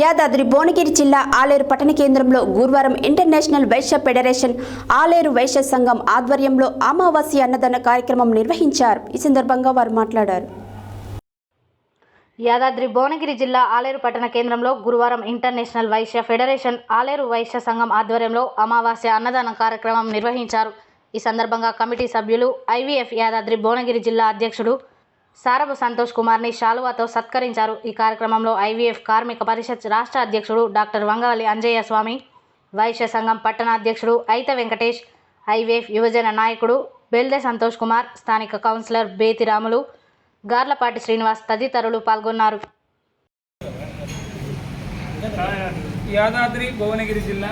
యాదాద్రి భువనగిరి జిల్లా ఆలేరు పట్టణ కేంద్రంలో గురువారం ఇంటర్నేషనల్ వైశ్య ఫెడరేషన్ ఆలేరు వైశ్య సంఘం ఆధ్వర్యంలో అమావాస్య అన్నదాన కార్యక్రమం నిర్వహించారు. ఈ సందర్భంగా వారు మాట్లాడారు. యాదాద్రి భువనగిరి జిల్లా ఆలేరు పట్టణ కేంద్రంలో గురువారం ఇంటర్నేషనల్ వైశ్య ఫెడరేషన్ ఆలేరు వైశ్య సంఘం ఆధ్వర్యంలో అమావాస్య అన్నదాన కార్యక్రమం నిర్వహించారు. ఈ సందర్భంగా కమిటీ సభ్యులు ఐవీఎఫ్ యాదాద్రి భువనగిరి జిల్లా అధ్యక్షుడు సారబు సంతోష్ కుమార్ని శాలువాతో సత్కరించారు. ఈ కార్యక్రమంలో ఐవీఎఫ్ కార్మిక పరిషత్ రాష్ట్ర అధ్యక్షుడు డాక్టర్ వంగవల్లి అంజయ్య స్వామి, వైశ్య సంఘం పట్టణ అధ్యక్షుడు ఐత వెంకటేష్, ఐవీఎఫ్ యువజన నాయకుడు బెల్దే సంతోష్ కుమార్, స్థానిక కౌన్సిలర్ బేతి రాములు, గార్లపాటి శ్రీనివాస్ తదితరులు పాల్గొన్నారు. యాదాద్రి భువనగిరి జిల్లా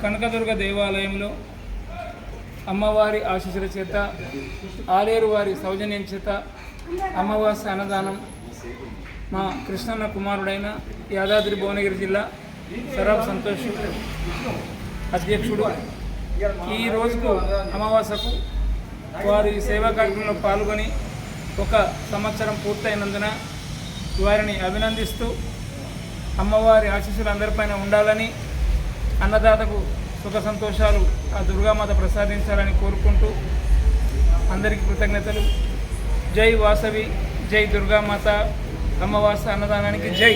కనకదుర్గ దేవాలయంలో అమ్మవారి ఆశీస్సుల చేత, ఆలేరు వారి సౌజన్యం చేత అమావాస్య అన్నదానం మా కృష్ణన్న కుమారుడైన యాదాద్రి భువనగిరి జిల్లా సరాబ్ సంతోష్ అధ్యక్షుడు ఈ రోజుకు అమావాస్యకు వారి సేవా కార్యక్రమంలో పాల్గొని 1 సంవత్సరం పూర్తయినందున వారిని అభినందిస్తూ అమ్మవారి ఆశీస్సులు అందరిపైన ఉండాలని, అన్నదాతకు సుఖ సంతోషాలు ఆ దుర్గామాత ప్రసాదించాలని కోరుకుంటూ అందరికీ కృతజ్ఞతలు. జై వాసవి, జై దుర్గామాత, అమావాస్య అన్నదానానికి జై.